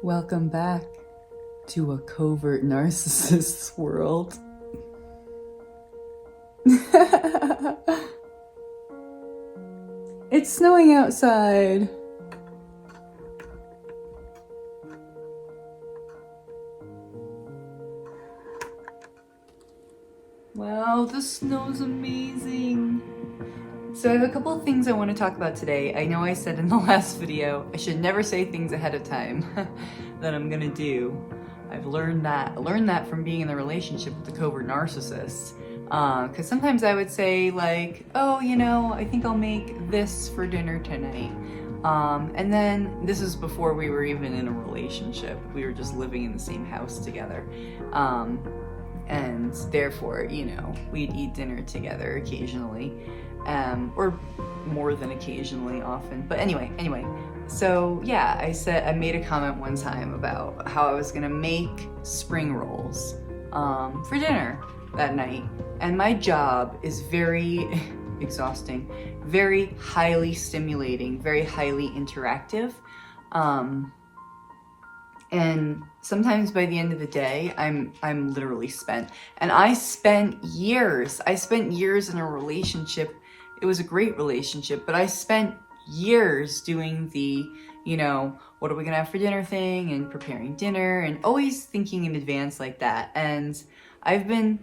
Welcome back to a covert narcissist's world. It's snowing outside. Wow, the snow's amazing. So I have a couple of things I want to talk about today. I know I said in the last video, I should never say things ahead of time that I'm gonna do. I've learned that from being in the relationship with the covert narcissist. Because sometimes I would say like, oh, I think I'll make this for dinner tonight. And then this is before we were even in a relationship. We were just living in the same house together. And therefore, we'd eat dinner together occasionally, or more than occasionally, often. But anyway, so yeah, I made a comment one time about how I was gonna make spring rolls for dinner that night. And my job is very exhausting, very highly stimulating, very highly interactive. And sometimes by the end of the day, I'm literally spent. And I spent years in a relationship. It was a great relationship, but I spent years doing the, what are we gonna have for dinner thing, and preparing dinner, and always thinking in advance like that. And I've been,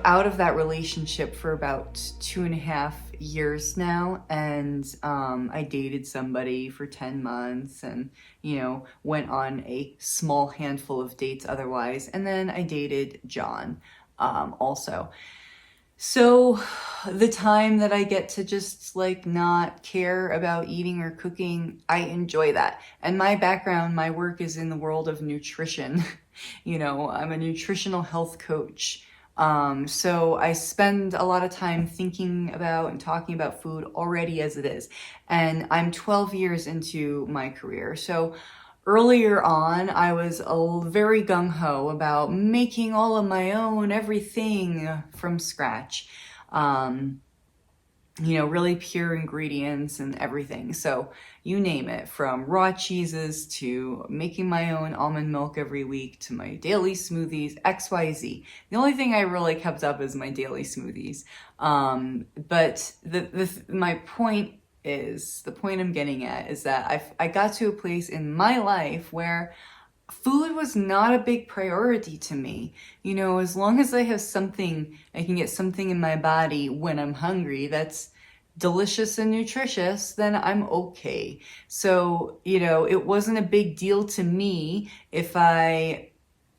out of that relationship for about 2.5 years now. And I dated somebody for 10 months and, went on a small handful of dates otherwise. And then I dated John also. So the time that I get to just like not care about eating or cooking, I enjoy that. And my background, my work is in the world of nutrition. I'm a nutritional health coach. So I spend a lot of time thinking about and talking about food already as it is. And I'm 12 years into my career. So earlier on, I was very gung-ho about making all of my own everything from scratch. Really pure ingredients and everything. So you name it, from raw cheeses to making my own almond milk every week to my daily smoothies, XYZ. The only thing I really kept up is my daily smoothies. But my point is, the point I'm getting at is that I got to a place in my life where food was not a big priority to me. As long as I have something, I can get something in my body when I'm hungry that's delicious and nutritious, then I'm okay. So, it wasn't a big deal to me if I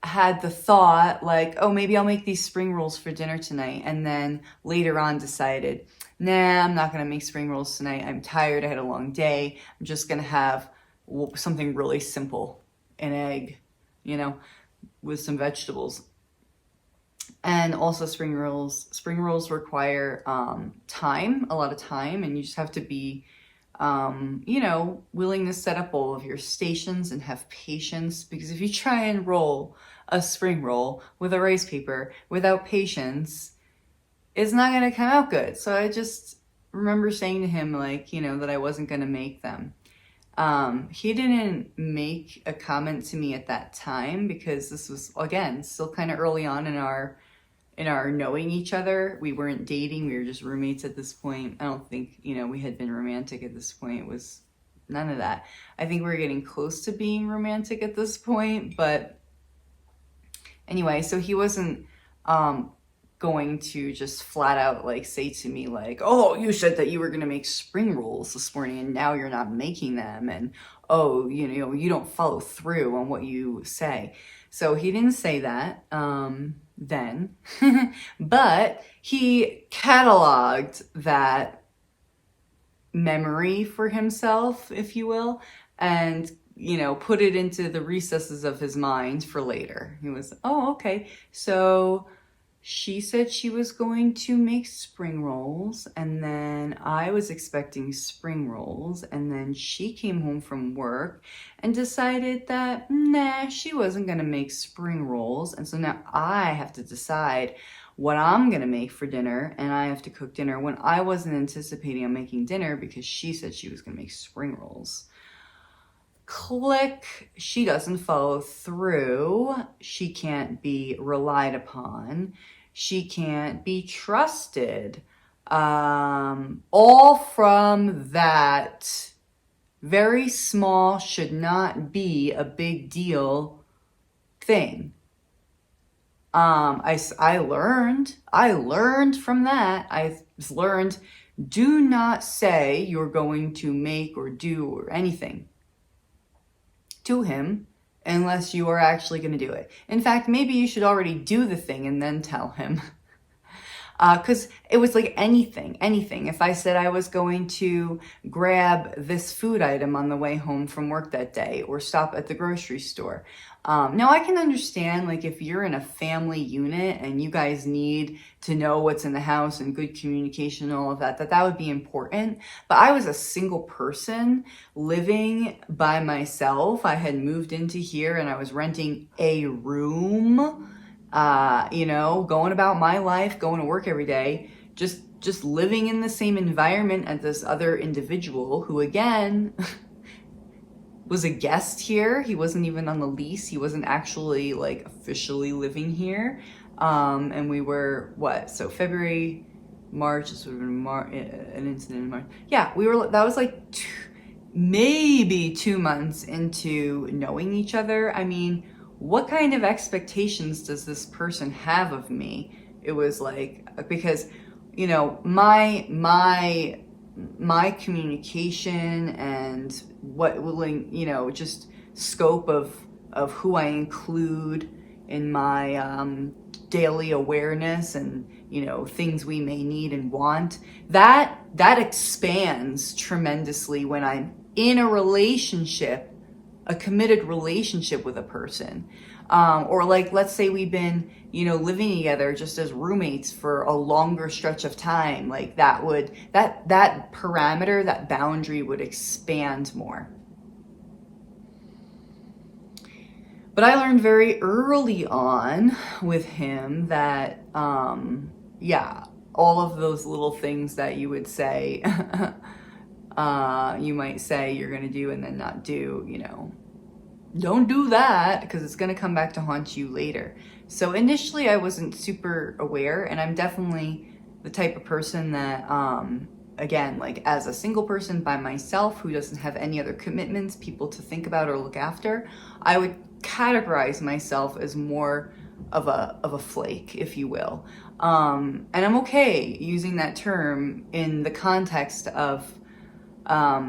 had the thought like, oh, maybe I'll make these spring rolls for dinner tonight. And then later on decided, nah, I'm not going to make spring rolls tonight. I'm tired. I had a long day. I'm just going to have something really simple, an egg, with some vegetables. And also spring rolls require time, a lot of time, and you just have to be, willing to set up all of your stations and have patience, because if you try and roll a spring roll with a rice paper without patience, it's not going to come out good. So I just remember saying to him, like, that I wasn't going to make them. He didn't make a comment to me at that time because this was, again, still kind of early on in our knowing each other. We weren't dating. We were just roommates at this point. I don't think, we had been romantic at this point. It was none of that. I think we were getting close to being romantic at this point, but anyway, so he wasn't, going to just flat out like say to me like, oh, you said that you were going to make spring rolls this morning and now you're not making them, and oh, you don't follow through on what you say. So he didn't say that then, but he cataloged that memory for himself, if you will, and put it into the recesses of his mind for later. He was, oh, okay, so she said she was going to make spring rolls, and then I was expecting spring rolls, and then she came home from work and decided that, nah, she wasn't going to make spring rolls. And so now I have to decide what I'm going to make for dinner, and I have to cook dinner when I wasn't anticipating on making dinner because she said she was going to make spring rolls. click, she doesn't follow through. She can't be relied upon. She can't be trusted. All from that very small, should not be a big deal thing. I learned from that. I learned, do not say you're going to make or do or anything to him unless you are actually going to do it. In fact, maybe you should already do the thing and then tell him. Because it was like anything. If I said I was going to grab this food item on the way home from work that day or stop at the grocery store. Now I can understand, like, if you're in a family unit and you guys need to know what's in the house and good communication and all of that, that would be important. But I was a single person living by myself. I had moved into here and I was renting a room. Going about my life, going to work every day, just living in the same environment as this other individual who, again, was a guest here. He wasn't even on the lease. He wasn't actually, like, officially living here. And we were, so February, March, this would have been an incident in March. Yeah, that was like maybe 2 months into knowing each other. I mean, what kind of expectations does this person have of me? It was like, because, my communication and what willing, just scope of who I include in my daily awareness and, things we may need and want, that expands tremendously when I'm in a relationship, a committed relationship with a person. Or like, let's say we've been, living together just as roommates for a longer stretch of time. Like that parameter, that boundary would expand more. But I learned very early on with him that, all of those little things that you would say, you might say you're going to do and then not do, don't do that, because it's going to come back to haunt you later. So initially I wasn't super aware, and I'm definitely the type of person that, again, like as a single person by myself who doesn't have any other commitments, people to think about or look after, I would categorize myself as more of a flake, if you will. And I'm okay using that term in the context of, I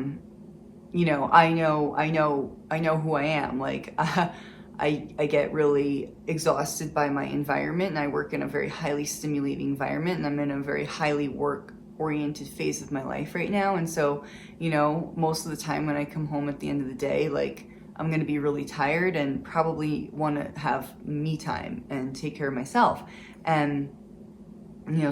know who I am. Like, I get really exhausted by my environment, and I work in a very highly stimulating environment, and I'm in a very highly work-oriented phase of my life right now. And so, most of the time when I come home at the end of the day, like, I'm going to be really tired and probably want to have me time and take care of myself. And,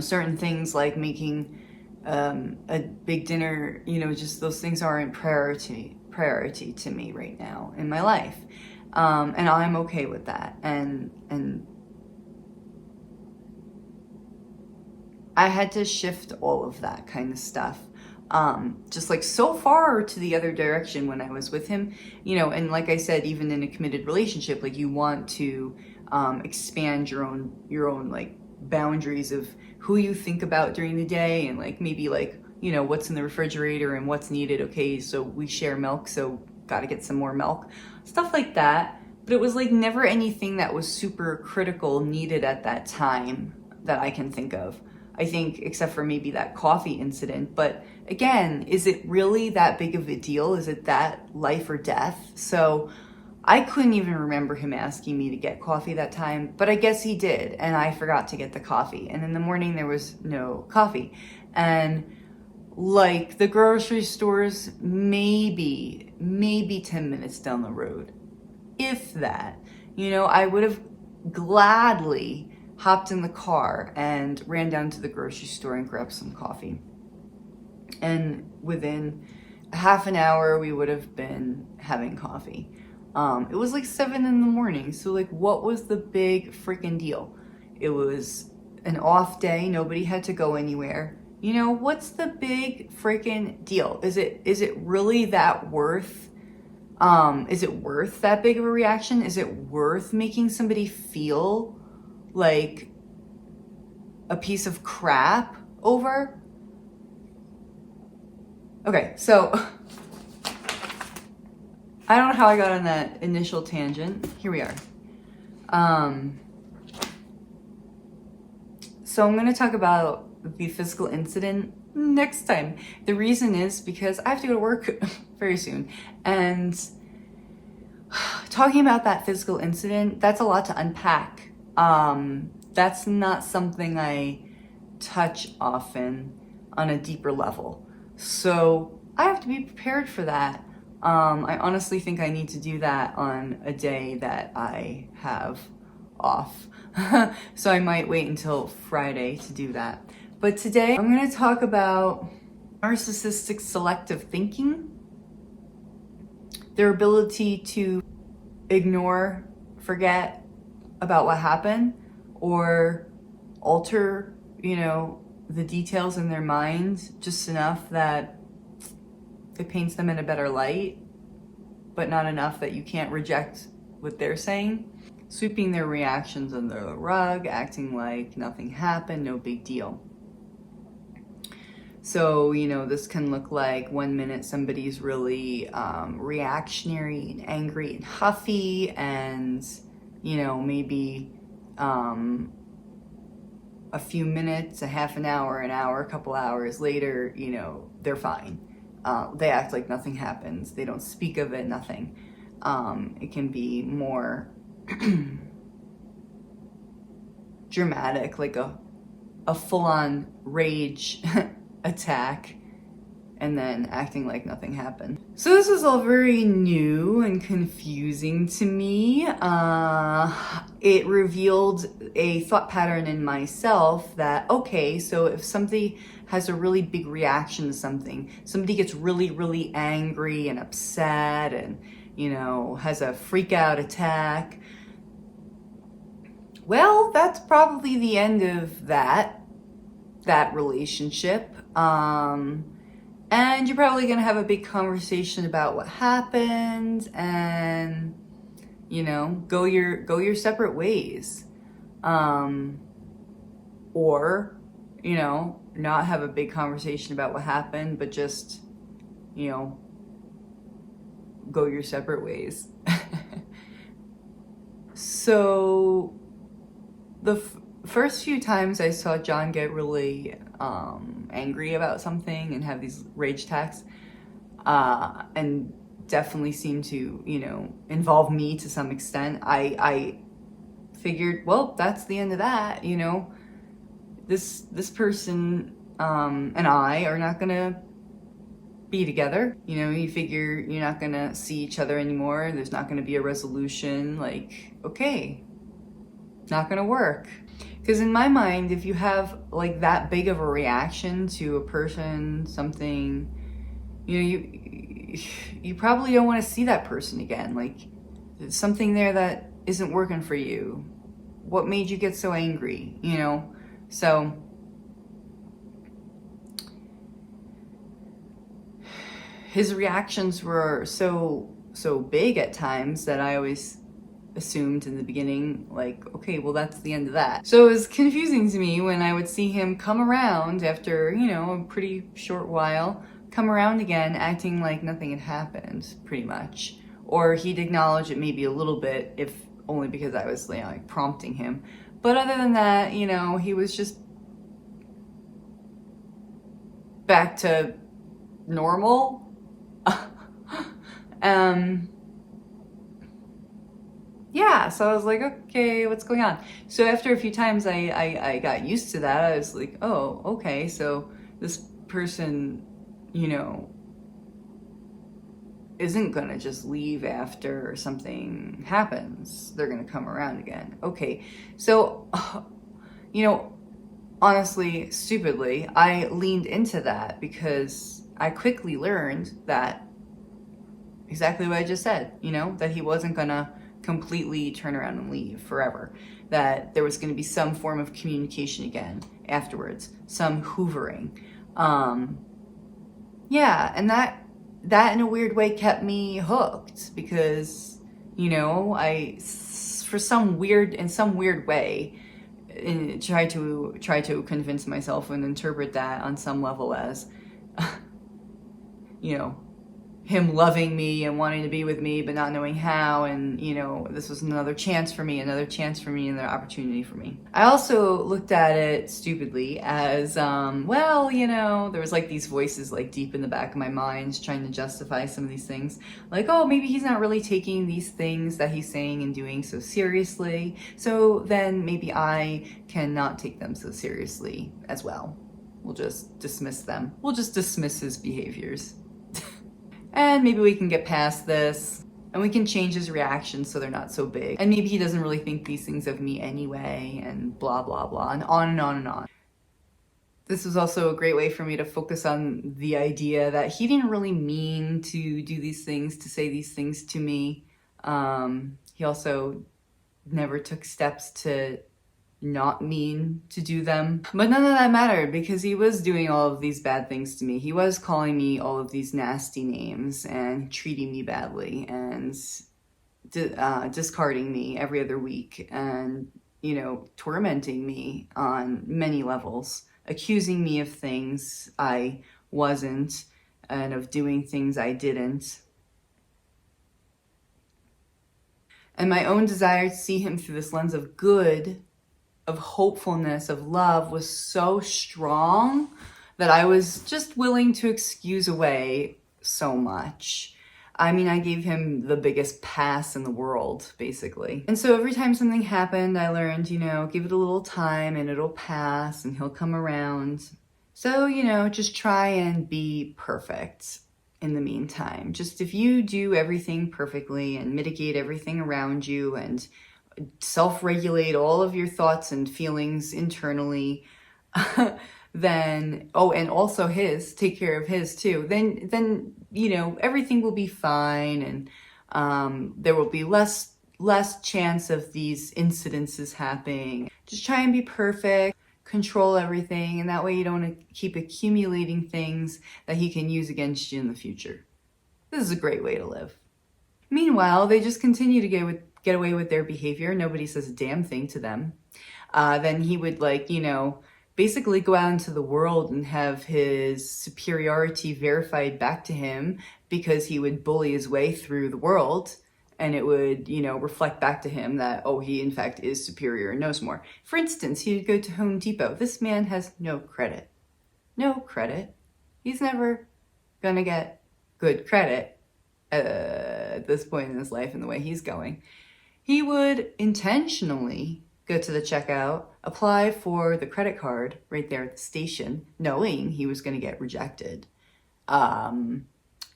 certain things like making a big dinner, just those things aren't priority to me right now in my life. And I'm okay with that. And I had to shift all of that kind of stuff. Just like so far to the other direction when I was with him, and like I said, even in a committed relationship, like you want to, expand your own like boundaries of who you think about during the day, and like maybe like, what's in the refrigerator and what's needed. Okay, so we share milk, so got to get some more milk, stuff like that. But it was like never anything that was super critical needed at that time that I can think of. I think, except for maybe that coffee incident. But again, is it really that big of a deal? Is it that life or death? So I couldn't even remember him asking me to get coffee that time, but I guess he did, and I forgot to get the coffee. And in the morning there was no coffee. And like the grocery stores, maybe 10 minutes down the road, if that. I would have gladly hopped in the car and ran down to the grocery store and grabbed some coffee. And within half an hour, we would have been having coffee. It was like 7 a.m. So like, what was the big freaking deal? It was an off day. Nobody had to go anywhere. What's the big freaking deal? Is it really that worth Is it worth that big of a reaction? Is it worth making somebody feel like a piece of crap over? Okay, so I don't know how I got on that initial tangent. Here we are. So I'm going to talk about the physical incident next time. The reason is because I have to go to work very soon. And talking about that physical incident, that's a lot to unpack. That's not something I touch often on a deeper level. So I have to be prepared for that. I honestly think I need to do that on a day that I have off. So I might wait until Friday to do that. But today I'm going to talk about narcissistic selective thinking, their ability to ignore, forget about what happened, or alter, the details in their mind just enough that it paints them in a better light, but not enough that you can't reject what they're saying. Sweeping their reactions under the rug, acting like nothing happened, no big deal. So, this can look like 1 minute somebody's really reactionary and angry and huffy, and, maybe a few minutes, a half an hour, a couple hours later, they're fine. They act like nothing happens. They don't speak of it, nothing. It can be more dramatic, like a full-on rage attack, and then acting like nothing happened. So this is all very new and confusing to me. It revealed a thought pattern in myself that, okay, so if somebody has a really big reaction to something, somebody gets really, really angry and upset and, has a freak out attack, well, that's probably the end of that relationship. And you're probably going to have a big conversation about what happened and, go your separate ways. Or, not have a big conversation about what happened, but just, go your separate ways. So the first few times I saw John get really angry about something and have these rage attacks, and definitely seem to, involve me to some extent, I figured, well, that's the end of that. This person and I are not gonna be together. You figure you're not gonna see each other anymore. There's not gonna be a resolution. Like, okay, not gonna work. Because in my mind, if you have like that big of a reaction to a person, something, you probably don't want to see that person again. Like, there's something there that isn't working for you. What made you get so angry? So his reactions were so big at times that I always assumed in the beginning, like, okay, well, that's the end of that. So it was confusing to me when I would see him come around after, a pretty short while, come around again, acting like nothing had happened, pretty much. Or he'd acknowledge it maybe a little bit, if only because I was like prompting him. But other than that, he was just back to normal. Yeah, so I was like, okay, what's going on? So after a few times I got used to that. I was like, oh, okay, so this person, isn't gonna just leave after something happens. They're gonna come around again. Okay, so, honestly, stupidly, I leaned into that because I quickly learned that exactly what I just said, that he wasn't gonna completely turn around and leave forever, that there was going to be some form of communication again afterwards, some hoovering. Yeah, and that that in a weird way kept me hooked because, you know, in some weird way, try to convince myself and interpret that on some level as, you know, him loving me and wanting to be with me, but not knowing how. And, you know, this was another chance for me, another opportunity for me. I also looked at it stupidly as, well, you know, there was like these voices like deep in the back of my mind trying to justify some of these things. Like, oh, maybe he's not really taking these things that he's saying and doing so seriously. So then maybe I cannot take them so seriously as well. We'll just dismiss them. We'll just dismiss his behaviors. And maybe we can get past this and we can change his reactions so they're not so big. And maybe he doesn't really think these things of me anyway, and blah, blah, blah, and on and on and on. This was also a great way for me to focus on the idea that he didn't really mean to do these things, to say these things to me. He also never took steps to not mean to do them. But none of that mattered because he was doing all of these bad things to me. He was calling me all of these nasty names and treating me badly and discarding me every other week and, you know, tormenting me on many levels, accusing me of things I wasn't and of doing things I didn't. And my own desire to see him through this lens of good, of hopefulness, of love was so strong that I was just willing to excuse away so much. I mean, I gave him the biggest pass in the world, basically. And so every time something happened, I learned, you know, give it a little time and it'll pass and he'll come around. So, you know, just try and be perfect in the meantime. Just if you do everything perfectly and mitigate everything around you and self-regulate all of your thoughts and feelings internally, then, oh, and also take care of his too, then, you know, everything will be fine. And there will be less chance of these incidences happening. Just try and be perfect, control everything, and that way you don't keep accumulating things that he can use against you in the future. This is a great way to live. Meanwhile, they just continue to get away with their behavior. Nobody says a damn thing to them. Then he would, like, you know, basically go out into the world and have his superiority verified back to him because he would bully his way through the world, and it would, you know, reflect back to him that, oh, he in fact is superior and knows more. For instance, he would go to Home Depot. This man has no credit. No credit. He's never gonna get good credit at this point in his life and the way he's going. He would intentionally go to the checkout, apply for the credit card right there at the station, knowing he was going to get rejected,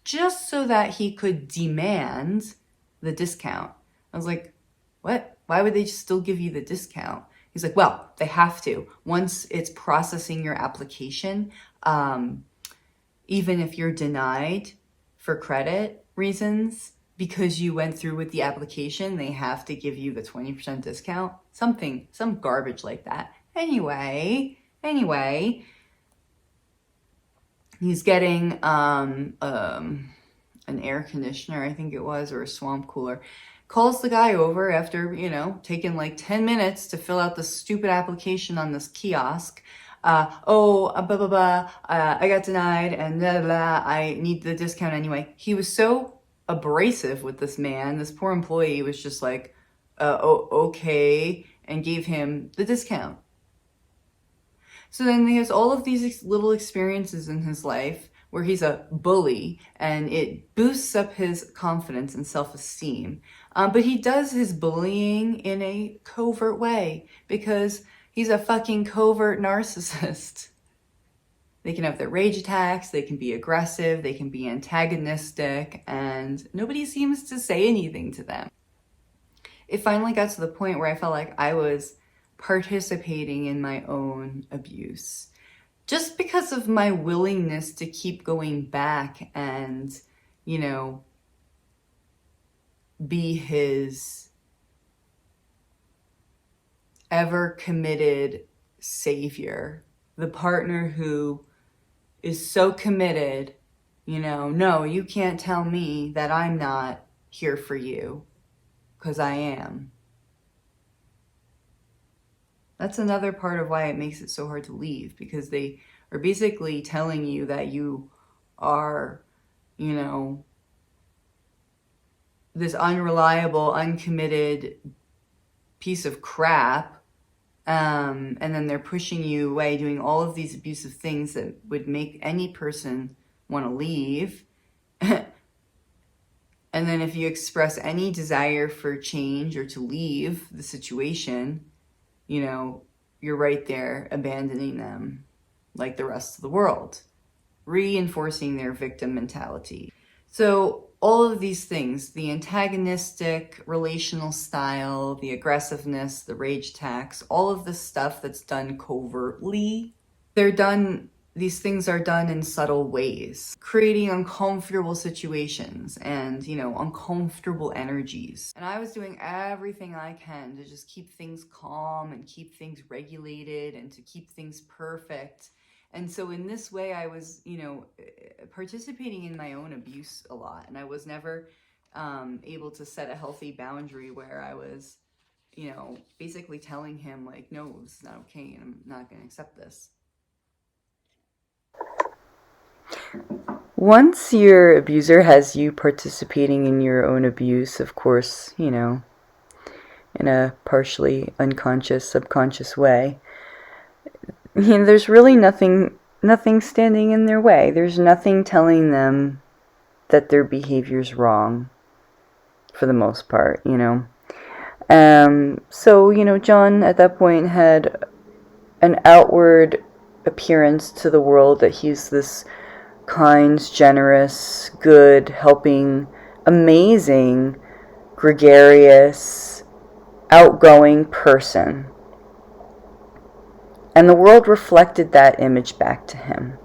just so that he could demand the discount. I was like, what? Why would they just still give you the discount? He's like, well, they have to. Once it's processing your application, even if you're denied for credit reasons, because you went through with the application, they have to give you the 20% discount. Some garbage like that. Anyway, he's getting an air conditioner, I think it was, or a swamp cooler. Calls the guy over after, you know, taking like 10 minutes to fill out the stupid application on this kiosk. I got denied and blah, blah, blah, I need the discount anyway. He was so abrasive with this man. This poor employee was just like, okay, and gave him the discount. So then he has all of these little experiences in his life where he's a bully and it boosts up his confidence and self-esteem. But he does his bullying in a covert way because he's a fucking covert narcissist. They can have their rage attacks, they can be aggressive, they can be antagonistic, and nobody seems to say anything to them. It finally got to the point where I felt like I was participating in my own abuse. Just because of my willingness to keep going back and, you know, be his ever committed savior, the partner who is so committed No, you can't tell me that I'm not here for you, because I am. That's another part of why it makes it so hard to leave, because they are basically telling you that you are, this unreliable, uncommitted piece of crap. And then they're pushing you away, doing all of these abusive things that would make any person want to leave. And then if you express any desire for change or to leave the situation, you're right there abandoning them like the rest of the world, reinforcing their victim mentality. So all of these things, the antagonistic relational style, the aggressiveness, the rage attacks, all of this stuff that's done covertly, these things are done in subtle ways, creating uncomfortable situations and, uncomfortable energies. And I was doing everything I can to just keep things calm and keep things regulated and to keep things perfect. And so in this way, I was, participating in my own abuse a lot. And I was never able to set a healthy boundary where I was, basically telling him like, no, this is not okay, and I'm not going to accept this. Once your abuser has you participating in your own abuse, of course, in a partially unconscious, subconscious way, there's really nothing standing in their way. There's nothing telling them that their behavior's wrong, for the most part, So, John at that point had an outward appearance to the world that he's this kind, generous, good, helping, amazing, gregarious, outgoing person. And the world reflected that image back to him.